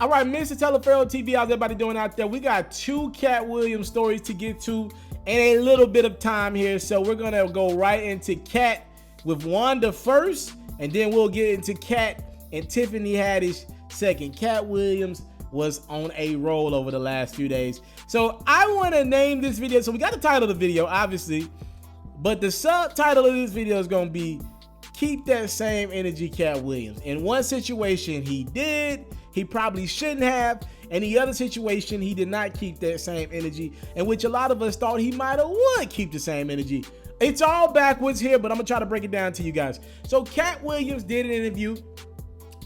All right, Mr. Taliaferro TV, how's everybody doing out there? We got 2 Katt Williams stories to get to and a little bit of time here. So we're going to go right into Katt with Wanda first, and then we'll get into Katt and Tiffany Haddish second. Katt Williams was on a roll over the last few days. So I want to name this video. So we got the title of the video, obviously, but the subtitle of this video is going to be Keep That Same Energy, Katt Williams. In one situation, he did. He probably shouldn't have. And the other situation, he did not keep that same energy, in which a lot of us thought he might have would keep the same energy. It's all backwards here, but I'm going to try to break it down to you guys. So Katt Williams did an interview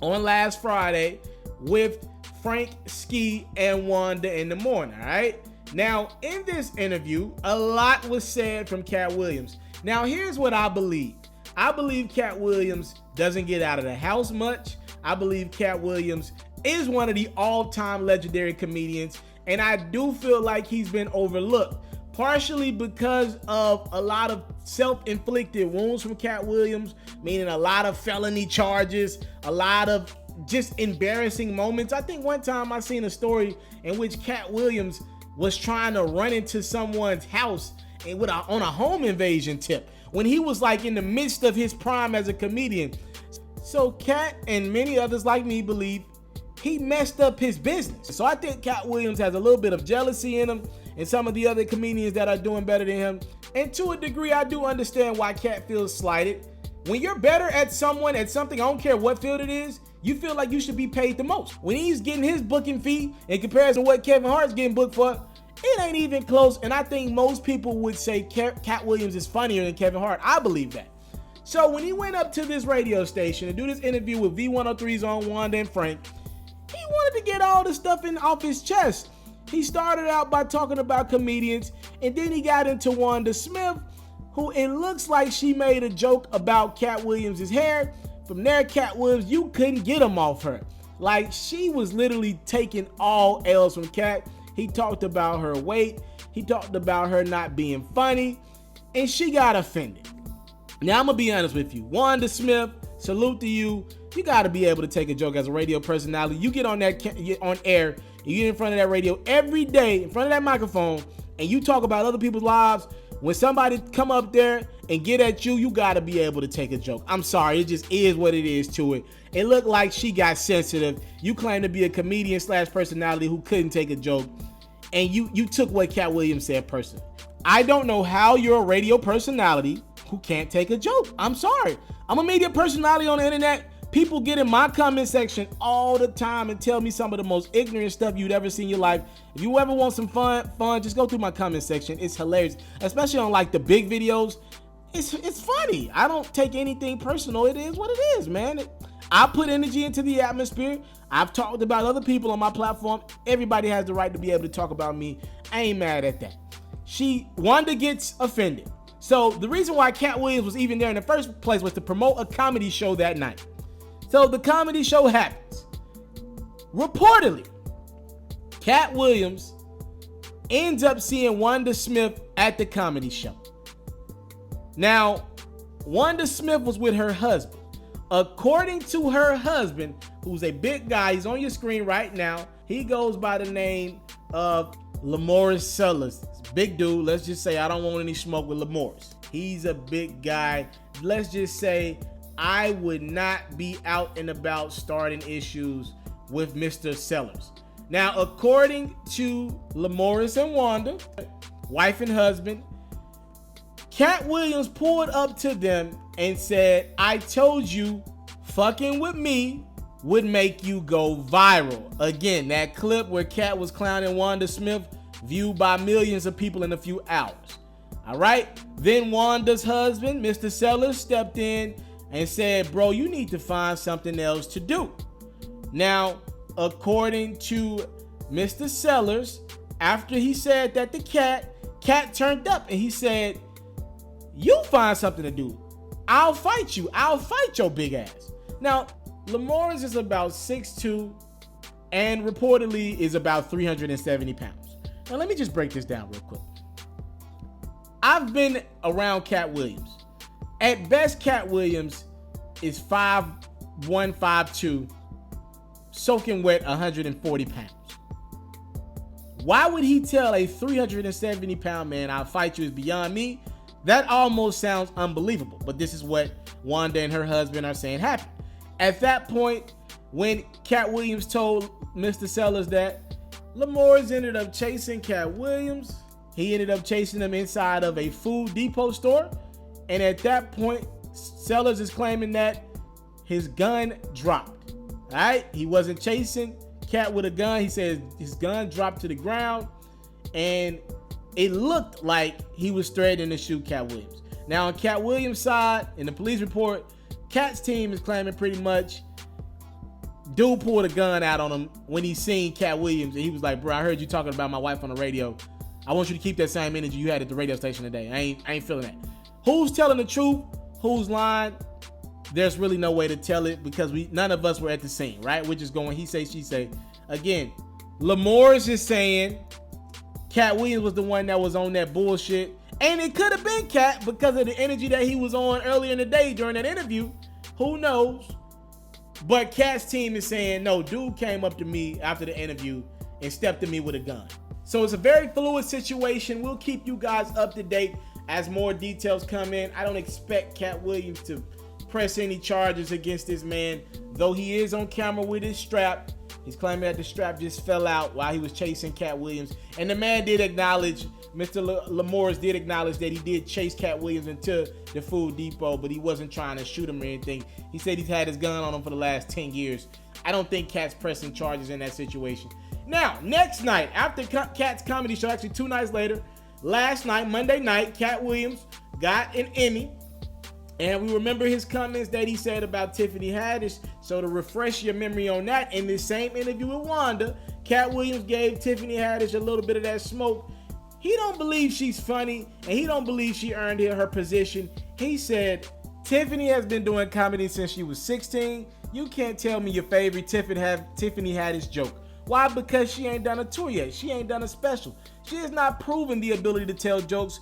on last Friday with Frank Ski and Wanda in the morning, all right? Now, in this interview, a lot was said from Katt Williams. Now, here's what I believe. I believe Katt Williams doesn't get out of the house much. I believe Katt Williams is one of the all-time legendary comedians, and I do feel like he's been overlooked, partially because of a lot of self-inflicted wounds from Katt Williams, meaning a lot of felony charges, a lot of just embarrassing moments. I think one time I seen a story in which Katt Williams was trying to run into someone's house and on a home invasion tip when he was like in the midst of his prime as a comedian. So Katt and many others like me believe he messed up his business. So I think Katt Williams has a little bit of jealousy in him and some of the other comedians that are doing better than him. And to a degree, I do understand why Katt feels slighted. When you're better at something, I don't care what field it is, you feel like you should be paid the most. When he's getting his booking fee in comparison to what Kevin Hart's getting booked for, it ain't even close. And I think most people would say Katt Williams is funnier than Kevin Hart. I believe that. So when he went up to this radio station to do this interview with V103's on Wanda and Frank, he wanted to get all the stuff off his chest. He started out by talking about comedians, and then he got into Wanda Smith, who it looks like she made a joke about Katt Williams' hair. From there, Katt Williams, you couldn't get him off her. Like, she was literally taking all L's from Katt. He talked about her weight. He talked about her not being funny, and she got offended. Now, I'm going to be honest with you. Wanda Smith, salute to you. You got to be able to take a joke as a radio personality. You get on air, you get in front of that radio every day, in front of that microphone, and you talk about other people's lives. When somebody come up there and get at you, you got to be able to take a joke. I'm sorry, it just is what it is to it. It looked like she got sensitive. You claim to be a comedian / personality who couldn't take a joke, and you took what Katt Williams said personally. I don't know how you're a radio personality who can't take a joke. I'm sorry. I'm a media personality on the internet. People get in my comment section all the time and tell me some of the most ignorant stuff you'd ever seen in your life. If you ever want some fun, just go through my comment section. It's hilarious, especially on like the big videos. It's funny. I don't take anything personal. It is what it is, man. I put energy into the atmosphere. I've talked about other people on my platform. Everybody has the right to be able to talk about me. I ain't mad at that. Wanda gets offended. So the reason why Katt Williams was even there in the first place was to promote a comedy show that night. So the comedy show happens. Reportedly, Katt Williams ends up seeing Wanda Smith at the comedy show. Now, Wanda Smith was with her husband. According to her husband, who's a big guy, he's on your screen right now. He goes by the name of Lamorris Sellers. Big dude. Let's just say I don't want any smoke with Lamorris. He's a big guy. Let's just say I would not be out and about starting issues with Mr. Sellers. Now, according to Lamorris and Wanda, wife and husband, Katt Williams pulled up to them and said, I told you fucking with me would make you go viral. Again, that clip where Katt was clowning Wanda Smith, viewed by millions of people in a few hours. All right. Then Wanda's husband, Mr. Sellers, stepped in and said, bro, you need to find something else to do. Now, according to Mr. Sellers, after he said that to Katt turned up and he said, you find something to do. I'll fight you. I'll fight your big ass. Now, Lamorris is about 6'2" and reportedly is about 370 pounds. Now, let me just break this down real quick. I've been around Katt Williams. At best, Katt Williams is 5'1", 5'2", soaking wet 140 pounds. Why would he tell a 370-pound man, I'll fight you, is beyond me? That almost sounds unbelievable, but this is what Wanda and her husband are saying happened. At that point, when Katt Williams told Mr. Sellers that Lamores ended up chasing Katt Williams, he ended up chasing him inside of a Food Depot store, and at that point, Sellers is claiming that his gun dropped. All right, he wasn't chasing Katt with a gun. He said his gun dropped to the ground, and it looked like he was threatening to shoot Katt Williams. Now, on Katt Williams' side, in the police report, Katt's team is claiming pretty much dude pulled a gun out on him when he seen Katt Williams, and he was like, bro, I heard you talking about my wife on the radio. I want you to keep that same energy you had at the radio station today. I ain't feeling that. Who's telling the truth? Who's lying? There's really no way to tell it because none of us were at the scene, right? We're just going he say, she say. Again, Lamores is saying Katt Williams was the one that was on that bullshit. And it could have been Katt because of the energy that he was on earlier in the day during that interview. Who knows? But Katt's team is saying, no, dude came up to me after the interview and stepped to me with a gun. So it's a very fluid situation. We'll keep you guys up to date as more details come in. I don't expect Katt Williams to press any charges against this man, though he is on camera with his strap. He's claiming that the strap just fell out while he was chasing Katt Williams. And the man did acknowledge, Mr. Lamores did acknowledge that he did chase Katt Williams into the Food Depot, but he wasn't trying to shoot him or anything. He said he's had his gun on him for the last 10 years. I don't think Katt's pressing charges in that situation. Now, next night, after Katt's comedy show, actually 2 nights later, last night, Monday night, Katt Williams got an Emmy. And we remember his comments that he said about Tiffany Haddish. So to refresh your memory on that, in this same interview with Wanda, Katt Williams gave Tiffany Haddish a little bit of that smoke. He don't believe she's funny, and he don't believe she earned her position. He said, Tiffany has been doing comedy since she was 16. You can't tell me your favorite Tiffany Haddish joke. Why? Because she ain't done a tour yet. She ain't done a special. She has not proven the ability to tell jokes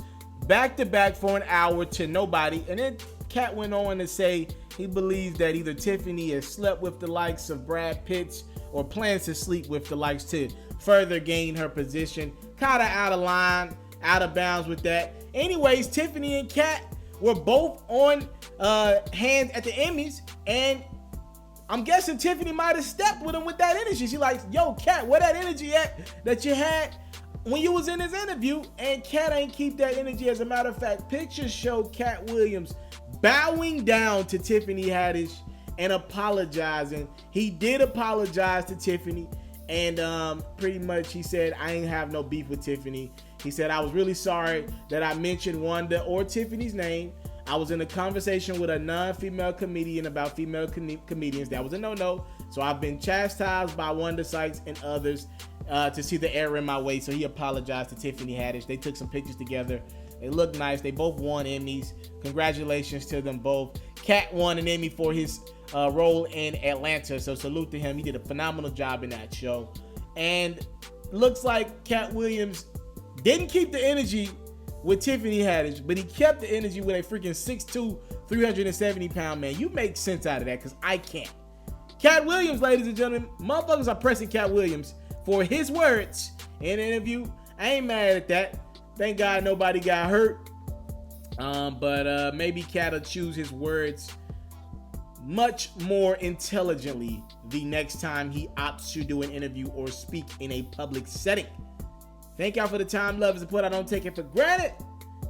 back to back for an hour to nobody. And then Katt went on to say he believes that either Tiffany has slept with the likes of Brad Pitt or plans to sleep with the likes to further gain her position. Kind of out of line, out of bounds with that. Anyways, Tiffany and Katt were both on hand at the Emmys, and I'm guessing Tiffany might have stepped with him with that energy. She like, yo, Katt, where that energy at that you had when you was in this interview? And Katt ain't keep that energy. As a matter of fact, pictures show Katt Williams bowing down to Tiffany Haddish and apologizing. He did apologize to Tiffany, and pretty much he said, I ain't have no beef with Tiffany. He said, I was really sorry that I mentioned Wanda or Tiffany's name. I was in a conversation with a non-female comedian about female comedians. That was a no-no. So I've been chastised by Wanda Sykes and others to see the error in my way. So he apologized to Tiffany Haddish. They took some pictures together. They look nice. They both won Emmys. Congratulations to them both. Katt won an Emmy for his role in Atlanta. So salute to him. He did a phenomenal job in that show. And looks like Katt Williams didn't keep the energy with Tiffany Haddish, but he kept the energy with a freaking 6'2", 370-pound man. You make sense out of that, because I can't. Katt Williams, ladies and gentlemen, motherfuckers are pressing Katt Williams for his words in an interview. I ain't mad at that. Thank God nobody got hurt. But maybe Katt will choose his words much more intelligently the next time he opts to do an interview or speak in a public setting. Thank y'all for the time, love, and support. I don't take it for granted.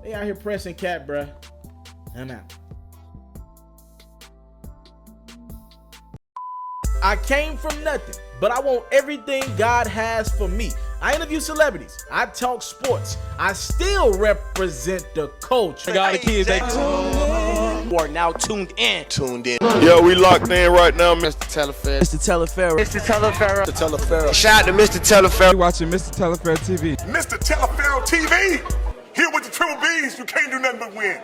They out here pressing Katt, bruh. I'm out. I came from nothing, but I want everything God has for me. I interview celebrities. I talk sports. I still represent the culture. I got the kids. They are now tuned in. Yeah, we locked in right now, Mr. TALIAFERRO. Mr. TALIAFERRO. Mr. TALIAFERRO. Mr. TALIAFERRO. Shout out to Mr. TALIAFERRO. You're watching Mr. TALIAFERRO TV. Mr. TALIAFERRO TV. Here with the triple B's, you can't do nothing but win.